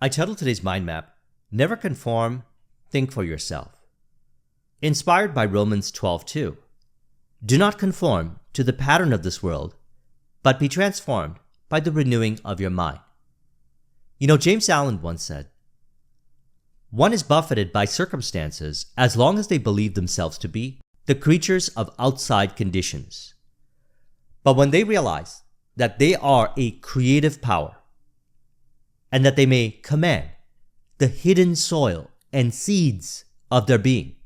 I titled today's mind map, Never Conform, Think for Yourself. Inspired by Romans 12:2. Do not conform to the pattern of this world, but be transformed by the renewing of your mind. James Allen once said, one is buffeted by circumstances as long as they believe themselves to be the creatures of outside conditions. But when they realize that they are a creative power, and that they may command the hidden soil and seeds of their being,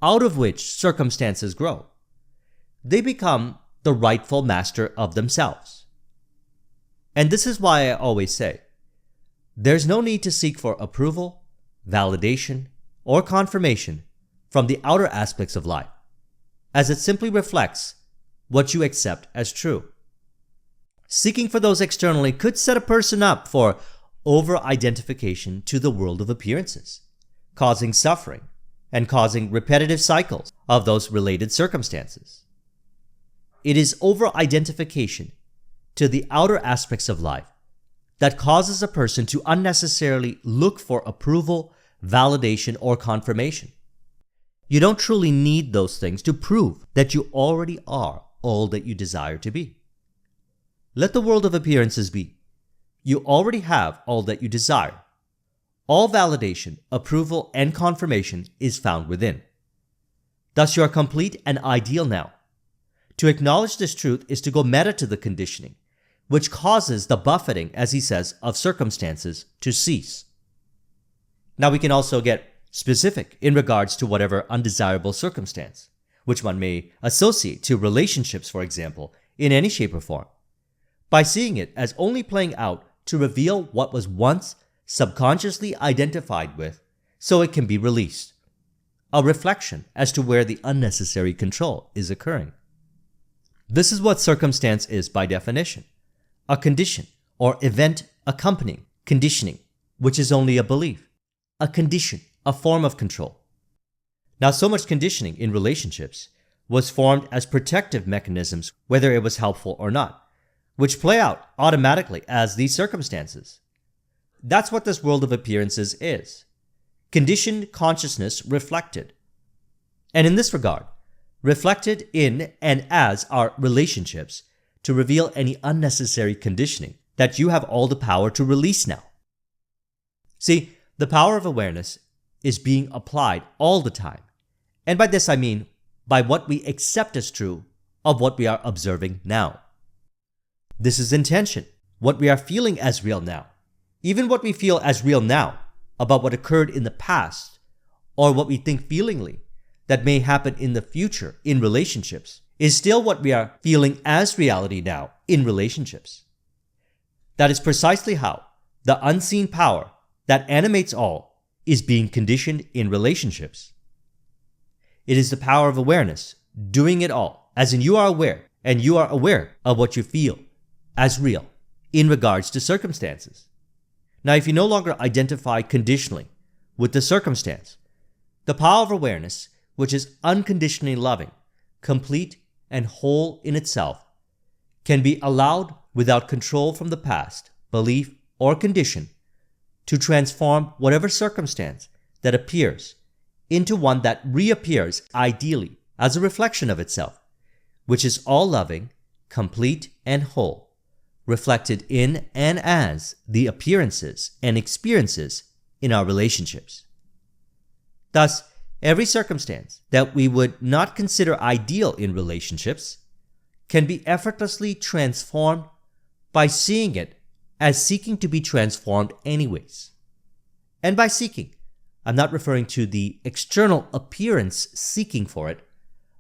out of which circumstances grow, they become the rightful master of themselves. And this is why I always say, there's no need to seek for approval, validation, or confirmation from the outer aspects of life, as it simply reflects what you accept as true. Seeking for those externally could set a person up for over-identification to the world of appearances, causing suffering and causing repetitive cycles of those related circumstances. It is over-identification to the outer aspects of life that causes a person to unnecessarily look for approval, validation, or confirmation. You don't truly need those things to prove that you already are all that you desire to be. Let the world of appearances be. You already have all that you desire. All validation, approval, and confirmation is found within. Thus, you are complete and ideal now. To acknowledge this truth is to go meta to the conditioning, which causes the buffeting, as he says, of circumstances to cease. Now we can also get specific in regards to whatever undesirable circumstance, which one may associate to relationships, for example, in any shape or form, by seeing it as only playing out to reveal what was once subconsciously identified with so it can be released. A reflection as to where the unnecessary control is occurring. This is what circumstance is by definition. A condition or event accompanying conditioning, which is only a belief, a condition, a form of control. Now, so much conditioning in relationships was formed as protective mechanisms, whether it was helpful or not, which play out automatically as these circumstances. That's what this world of appearances is. Conditioned consciousness reflected. And in this regard, reflected in and as our relationships to reveal any unnecessary conditioning that you have all the power to release now. See, the power of awareness is being applied all the time. And by this I mean by what we accept as true of what we are observing now. This is intention, what we are feeling as real now. Even what we feel as real now about what occurred in the past, or what we think feelingly that may happen in the future in relationships, is still what we are feeling as reality now in relationships. That is precisely how the unseen power that animates all is being conditioned in relationships. It is the power of awareness doing it all, as in you are aware, and you are aware of what you feel as real in regards to circumstances. Now, if you no longer identify conditionally with the circumstance, the power of awareness, which is unconditionally loving, complete, and whole in itself, can be allowed without control from the past, belief, or condition to transform whatever circumstance that appears into one that reappears ideally as a reflection of itself, which is all loving, complete, and whole, reflected in and as the appearances and experiences in our relationships. Thus, every circumstance that we would not consider ideal in relationships can be effortlessly transformed by seeing it as seeking to be transformed anyways. And by seeking, I'm not referring to the external appearance seeking for it,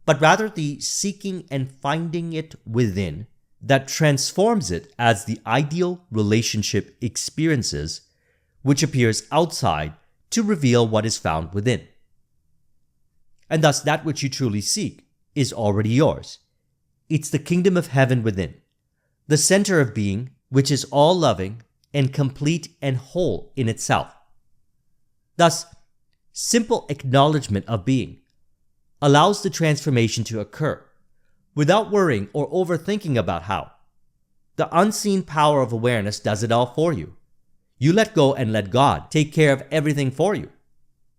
but rather the seeking and finding it within that transforms it as the ideal relationship experiences, which appears outside to reveal what is found within. And thus that which you truly seek is already yours. It's the kingdom of heaven within, the center of being, which is all loving and complete and whole in itself. Thus, simple acknowledgement of being allows the transformation to occur without worrying or overthinking about how. The unseen power of awareness does it all for you. You let go and let God take care of everything for you.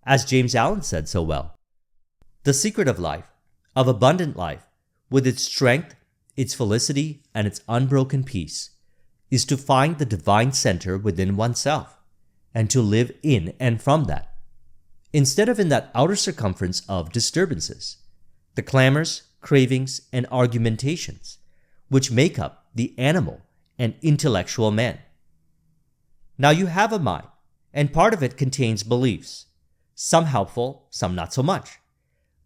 As James Allen said so well, the secret of life, of abundant life, with its strength, its felicity, and its unbroken peace, is to find the divine center within oneself, and to live in and from that, instead of in that outer circumference of disturbances, the clamors, cravings, and argumentations, which make up the animal and intellectual man. Now you have a mind, and part of it contains beliefs, some helpful, some not so much.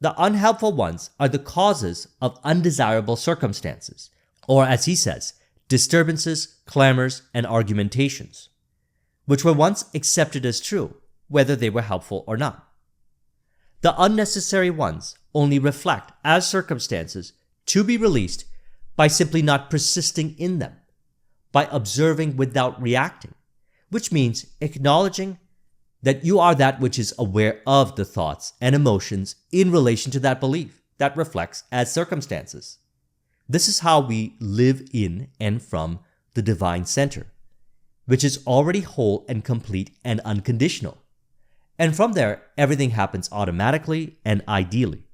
The unhelpful ones are the causes of undesirable circumstances, or as he says, disturbances, clamors, and argumentations, which were once accepted as true, whether they were helpful or not. The unnecessary ones only reflect as circumstances to be released by simply not persisting in them, by observing without reacting, which means acknowledging that you are that which is aware of the thoughts and emotions in relation to that belief that reflects as circumstances. This is how we live in and from the divine center, which is already whole and complete and unconditional. And from there, everything happens automatically and ideally.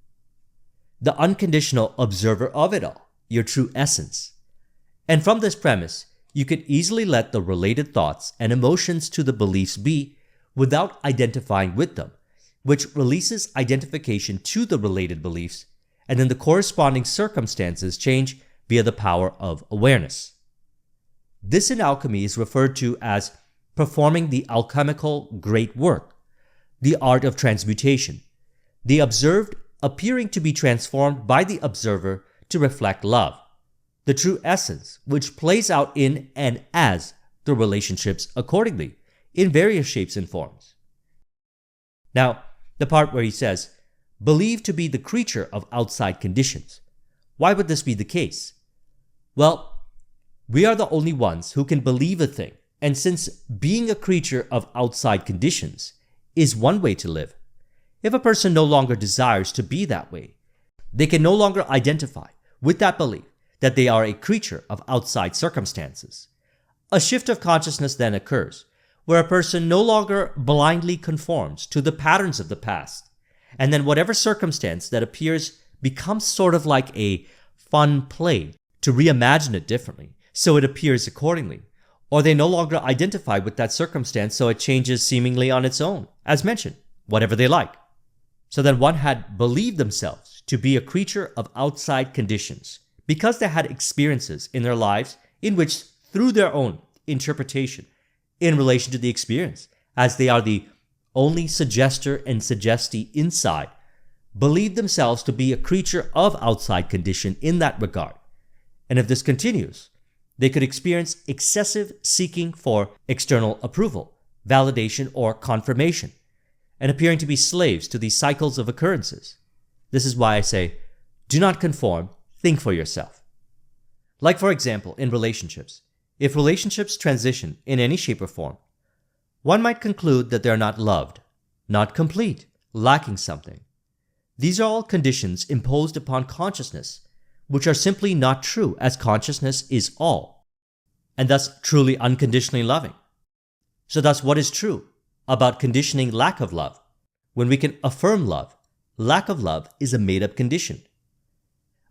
The unconditional observer of it all, your true essence. And from this premise, you can easily let the related thoughts and emotions to the beliefs be without identifying with them, which releases identification to the related beliefs, and then the corresponding circumstances change via the power of awareness. This in alchemy is referred to as performing the alchemical great work, the art of transmutation, the observed appearing to be transformed by the observer to reflect love, the true essence which plays out in and as the relationships accordingly, in various shapes and forms. Now, the part where he says, believed to be the creature of outside conditions. Why would this be the case? Well, we are the only ones who can believe a thing, and since being a creature of outside conditions is one way to live, if a person no longer desires to be that way, they can no longer identify with that belief that they are a creature of outside circumstances. A shift of consciousness then occurs, where a person no longer blindly conforms to the patterns of the past, and then whatever circumstance that appears becomes sort of like a fun play to reimagine it differently, so it appears accordingly, or they no longer identify with that circumstance so it changes seemingly on its own, as mentioned, whatever they like. So then one had believed themselves to be a creature of outside conditions because they had experiences in their lives in which, through their own interpretation in relation to the experience, as they are the only suggester and suggestee inside, believed themselves to be a creature of outside condition in that regard. And if this continues, they could experience excessive seeking for external approval, validation, or confirmation, and appearing to be slaves to these cycles of occurrences. This is why I say, do not conform, think for yourself. Like, for example, in relationships. If relationships transition in any shape or form, one might conclude that they are not loved, not complete, lacking something. These are all conditions imposed upon consciousness, which are simply not true, as consciousness is all, and thus truly unconditionally loving. So thus, what is true about conditioning lack of love? When we can affirm love, lack of love is a made-up condition.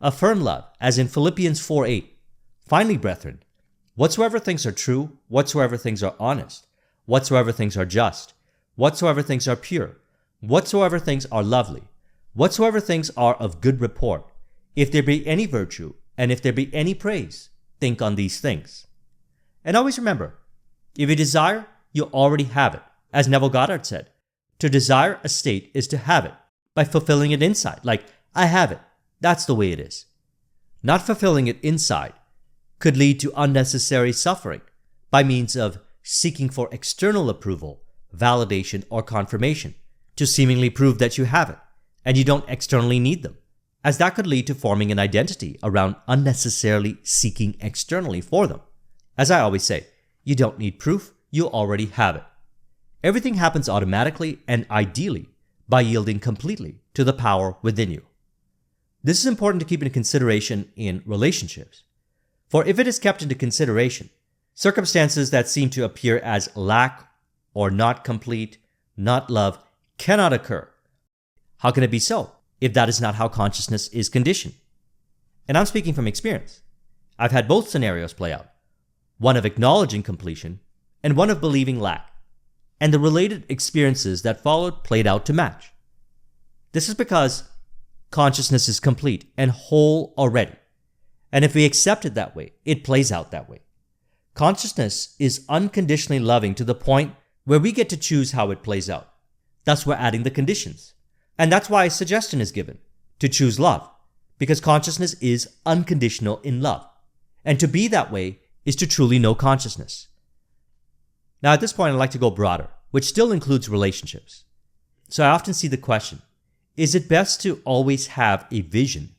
Affirm love, as in Philippians 4:8. Finally, brethren, whatsoever things are true, whatsoever things are honest, whatsoever things are just, whatsoever things are pure, whatsoever things are lovely, whatsoever things are of good report, if there be any virtue, and if there be any praise, think on these things. And always remember, if you desire, you already have it. As Neville Goddard said, to desire a state is to have it by fulfilling it inside. Like, I have it. That's the way it is. Not fulfilling it inside could lead to unnecessary suffering by means of seeking for external approval, validation, or confirmation to seemingly prove that you have it and you don't externally need them, as that could lead to forming an identity around unnecessarily seeking externally for them. As I always say, you don't need proof, you already have it. Everything happens automatically and ideally by yielding completely to the power within you. This is important to keep into consideration in relationships. For if it is kept into consideration, Circumstances that seem to appear as lack or not complete, not love, cannot occur. How can it be so if that is not how consciousness is conditioned? And I'm speaking from experience. I've had both scenarios play out, one of acknowledging completion and one of believing lack, and the related experiences that followed played out to match. This is because consciousness is complete and whole already, and if we accept it that way, it plays out that way. Consciousness is unconditionally loving to the point where we get to choose how it plays out. Thus, we're adding the conditions. And that's why a suggestion is given, to choose love, because consciousness is unconditional in love. And to be that way is to truly know consciousness. Now, at this point, I'd like to go broader, which still includes relationships. So I often see the question, is it best to always have a vision,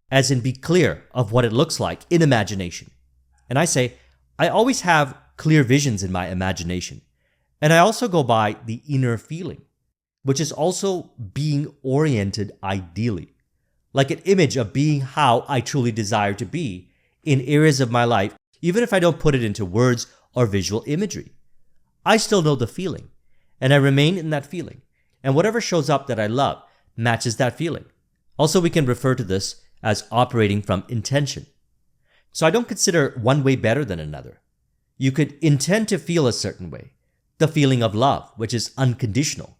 as in be clear of what it looks like in imagination? And I say, I always have clear visions in my imagination. And I also go by the inner feeling, which is also being oriented ideally, like an image of being how I truly desire to be in areas of my life, even if I don't put it into words or visual imagery. I still know the feeling, and I remain in that feeling, and whatever shows up that I love matches that feeling. Also, we can refer to this as operating from intention. So I don't consider one way better than another. You could intend to feel a certain way, the feeling of love, which is unconditional.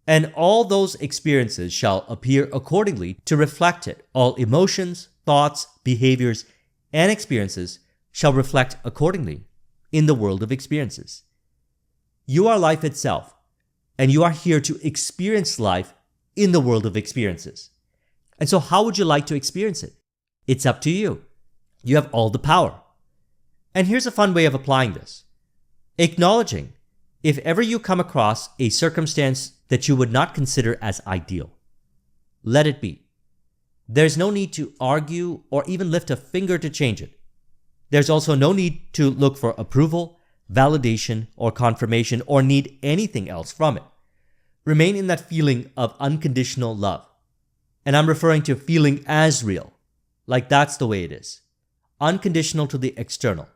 And all those experiences shall appear accordingly to reflect it. All emotions, thoughts, behaviors, and experiences shall reflect accordingly in the world of experiences. You are life itself, and you are here to experience life in the world of experiences. And so how would you like to experience it? It's up to you. You have all the power. And here's a fun way of applying this. Acknowledging if ever you come across a circumstance that you would not consider as ideal. Let it be. There's no need to argue or even lift a finger to change it. There's also no need to look for approval, validation, or confirmation, or need anything else from it. Remain in that feeling of unconditional love. And I'm referring to feeling as real, like that's the way it is. Unconditional to the external,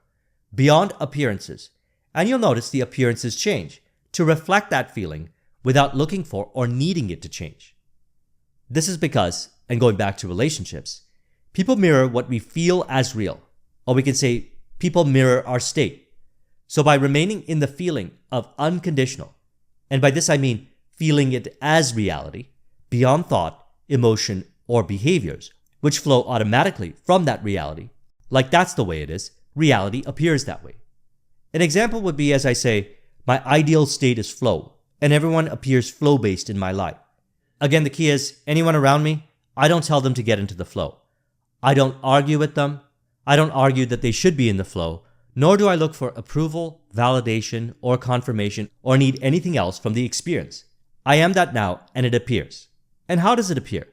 beyond appearances. And you'll notice the appearances change to reflect that feeling without looking for or needing it to change. This is because, and going back to relationships, people mirror what we feel as real, or we can say people mirror our state. So by remaining in the feeling of unconditional, and by this I mean feeling it as reality, beyond thought, emotion, or behaviors, which flow automatically from that reality, like that's the way it is, reality appears that way. An example would be as I say, my ideal state is flow, and everyone appears flow-based in my life. Again, the key is, anyone around me, I don't tell them to get into the flow. I don't argue with them. I don't argue that they should be in the flow, nor do I look for approval, validation, or confirmation, or need anything else from the experience. I am that now, and it appears. And how does it appear?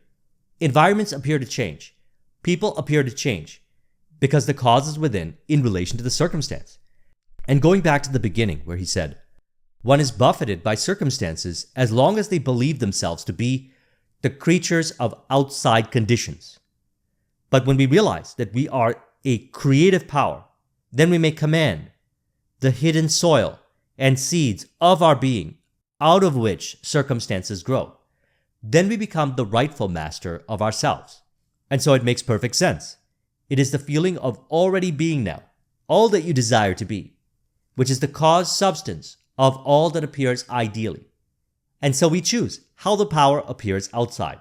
Environments appear to change. People appear to change, because the cause is within in relation to the circumstance. And going back to the beginning where he said, one is buffeted by circumstances as long as they believe themselves to be the creatures of outside conditions. But when we realize that we are a creative power, then we may command the hidden soil and seeds of our being out of which circumstances grow. Then we become the rightful master of ourselves. And so it makes perfect sense. It is the feeling of already being now, all that you desire to be, which is the cause substance of all that appears ideally. And so we choose how the power appears outside.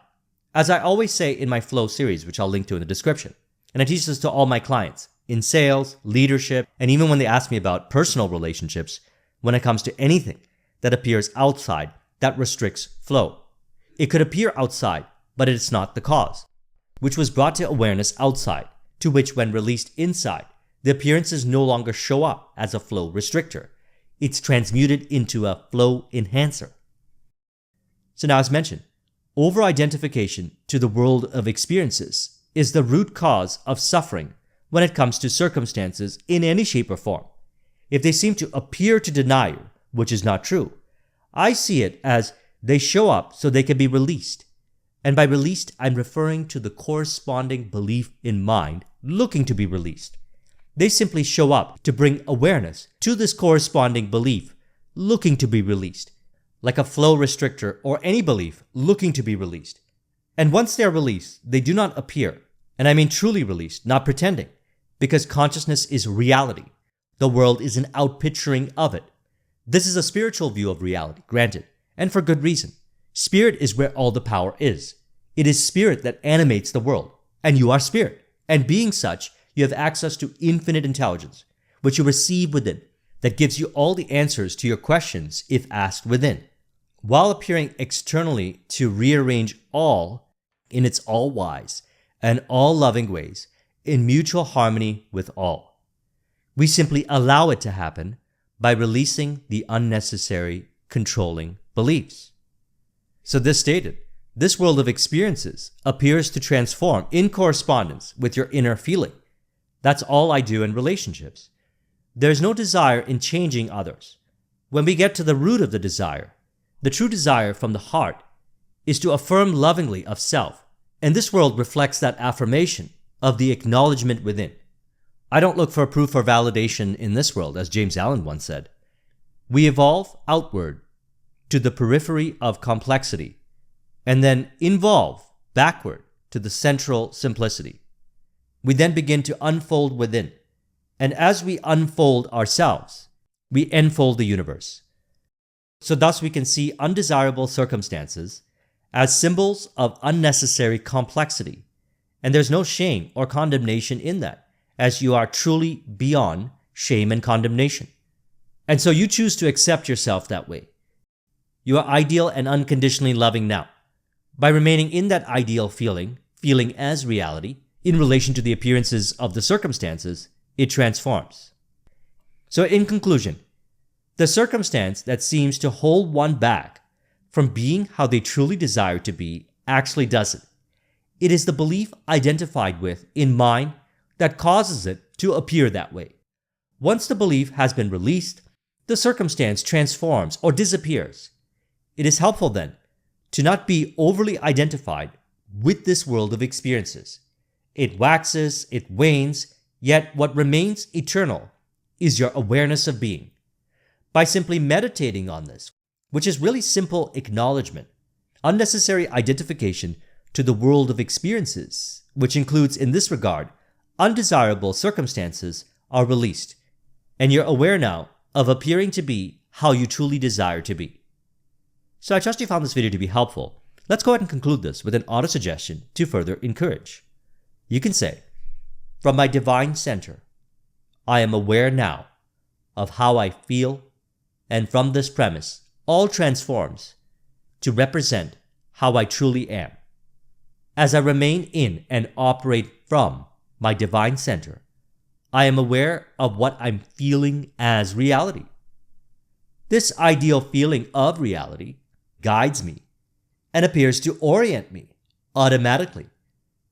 As I always say in my Flow series, which I'll link to in the description, and I teach this to all my clients, in sales, leadership, and even when they ask me about personal relationships, when it comes to anything that appears outside that restricts flow. It could appear outside, but it is not the cause, which was brought to awareness outside, to which when released inside, the appearances no longer show up as a flow restrictor. It's transmuted into a flow enhancer. So now, as mentioned, over-identification to the world of experiences is the root cause of suffering when it comes to circumstances in any shape or form. If they seem to appear to deny you, which is not true, I see it as they show up so they can be released. And by released, I'm referring to the corresponding belief in mind looking to be released. They simply show up to bring awareness to this corresponding belief looking to be released, like a flow restrictor or any belief looking to be released. And once they are released, they do not appear. And I mean truly released, not pretending, because consciousness is reality. The world is an outpicturing of it. This is a spiritual view of reality, granted, and for good reason. Spirit is where all the power is. It is spirit that animates the world, and you are spirit. And being such, you have access to infinite intelligence, which you receive within, that gives you all the answers to your questions if asked within, while appearing externally to rearrange all in its all-wise and all-loving ways in mutual harmony with all. We simply allow it to happen by releasing the unnecessary controlling beliefs. So this stated, this world of experiences appears to transform in correspondence with your inner feeling. That's all I do in relationships. There's no desire in changing others. When we get to the root of the desire, the true desire from the heart is to affirm lovingly of self, and this world reflects that affirmation of the acknowledgement within. I don't look for proof or validation in this world, as James Allen once said. We evolve outward to the periphery of complexity, and then involve backward to the central simplicity. We then begin to unfold within, and as we unfold ourselves, we enfold the universe. So thus we can see undesirable circumstances as symbols of unnecessary complexity, and there's no shame or condemnation in that, as you are truly beyond shame and condemnation. And so you choose to accept yourself that way. You are ideal and unconditionally loving now. By remaining in that ideal feeling as reality, in relation to the appearances of the circumstances, it transforms. So in conclusion, the circumstance that seems to hold one back from being how they truly desire to be actually doesn't. It is the belief identified with in mind that causes it to appear that way. Once the belief has been released, the circumstance transforms or disappears. It is helpful then to not be overly identified with this world of experiences. It waxes, it wanes, yet what remains eternal is your awareness of being. By simply meditating on this, which is really simple acknowledgement, unnecessary identification to the world of experiences, which includes in this regard, undesirable circumstances, are released, and you're aware now of appearing to be how you truly desire to be. So I trust you found this video to be helpful. Let's go ahead and conclude this with an auto-suggestion to further encourage. You can say, from my divine center, I am aware now of how I feel, and from this premise, all transforms to represent how I truly am. As I remain in and operate from my divine center, I am aware of what I'm feeling as reality. This ideal feeling of reality guides me and appears to orient me automatically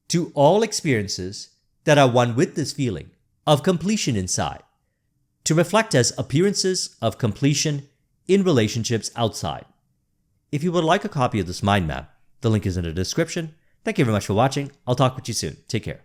to all experiences that are one with this feeling of completion inside, to reflect as appearances of completion in relationships outside. If you would like a copy of this mind map, the link is in the description. Thank you very much for watching. I'll talk with you soon. Take care.